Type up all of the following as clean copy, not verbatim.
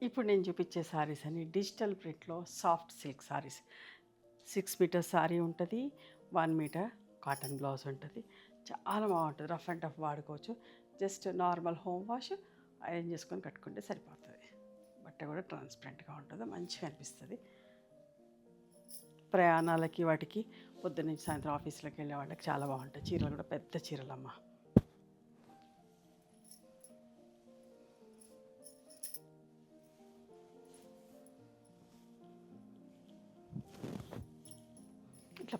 ఇప్పుడు నేను చూపించే సారీస్ అని డిజిటల్ ప్రింట్లో soft silk saris. 6 metre sari ఉంటుంది, 1 మీటర్ కాటన్ బ్లౌజ్ ఉంటుంది. చాలా బాగుంటుంది, రఫ్ అండ్ టఫ్ వాడుకోవచ్చు. Just normal home wash arrange చేసుకొని కట్టుకుంటే సరిపోతుంది. బట్ట కూడా ట్రాన్స్పరెంట్గా ఉంటుంది, మంచిగా అనిపిస్తుంది. ప్రయాణాలకి వాటికి పొద్దున్న నుంచి సాయంత్రం ఆఫీస్లోకి వెళ్ళే వాళ్ళకి చాలా బాగుంటాయి. చీరలు కూడా పెద్ద చీరలమ్మ. ఇట్లా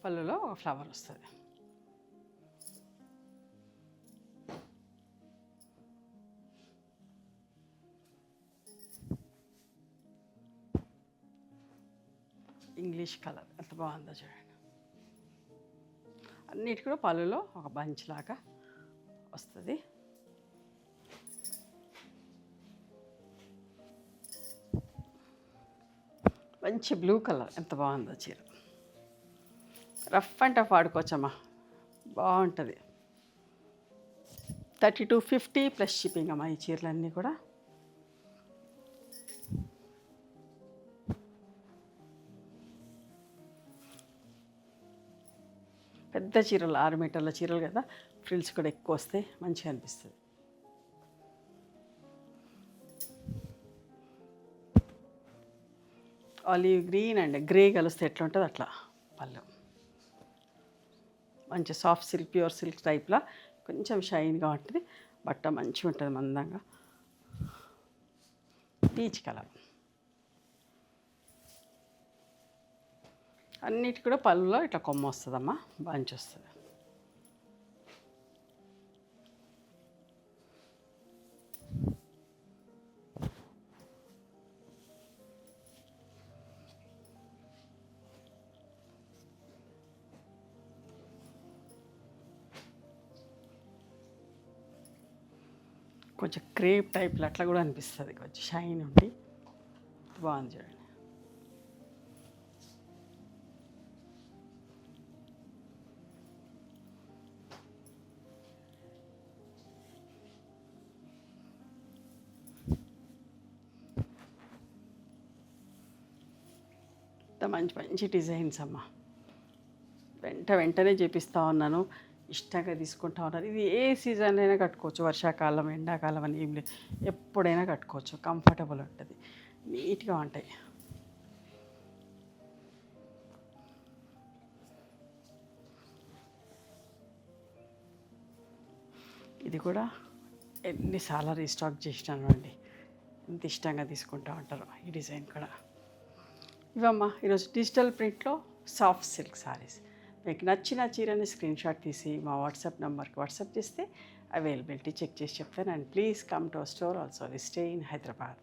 పళ్ళులో ఒక ఫ్లవర్ వస్తుంది. ఇంగ్లీష్ కలర్ ఎంత బాగుందో చూడండి. అన్నిటి కూడా పళ్ళులో ఒక బంచ్ లాగా వస్తుంది. మంచి బ్లూ కలర్ ఎంత బాగుందో చీర. రఫ్ అండ్ టఫ్ వాడుకోవచ్చమ్మా, బాగుంటుంది. 3250 ప్లస్ షిప్పింగ్ అమ్మా ఈ చీరలన్నీ కూడా. పెద్ద చీరలు 6 మీటర్ల చీరలు కదా, ఫ్రిల్స్ కూడా ఎక్కువ వస్తాయి, మంచిగా అనిపిస్తుంది. ఆలివ్ గ్రీన్ అండ్ గ్రే కలిస్తే ఎట్లా ఉంటుంది అట్లా పళ్ళు. మంచి సాఫ్ట్ సిల్క్, ప్యూర్ సిల్క్ టైప్లా కొంచెం షైన్గా ఉంటుంది. బట్ట మంచిగా ఉంటుంది, మందంగా. Peach colour. అన్నిటి కూడా పళ్ళులో ఇట్లా కొమ్మ వస్తుందమ్మా, బంచ్ వస్తుంది. కొంచెం క్రేప్ టైప్లో అట్లా కూడా అనిపిస్తుంది, కొంచెం షైన్ ఉండి బాగుంది చూడండి. మంచి మంచి డిజైన్స్ అమ్మ, వెంటనే చేపిస్తూ ఉన్నాను, ఇష్టంగా తీసుకుంటా ఉన్నారు. ఇది ఏ సీజన్ అయినా కట్టుకోవచ్చు, వర్షాకాలం ఎండాకాలం అని ఏం లేదు, ఎప్పుడైనా కట్టుకోవచ్చు. కంఫర్టబుల్ ఉంటుంది, నీట్గా ఉంటాయి. ఇది కూడా ఎన్నిసార్లు రీస్టాక్ చేసినాను అండి, ఎంత ఇష్టంగా తీసుకుంటూ ఉంటారు ఈ డిజైన్ కూడా. ఇవమ్మా ఈరోజు డిజిటల్ ప్రింట్లో సాఫ్ట్ సిల్క్ సారీస్. మీకు నచ్చిన చీరని స్క్రీన్ షాట్ తీసి మా వాట్సాప్ నెంబర్కి వాట్సాప్ చేస్తే అవైలబిలిటీ చెక్ చేసి చెప్తాను. And please come to our store also. We stay in Hyderabad.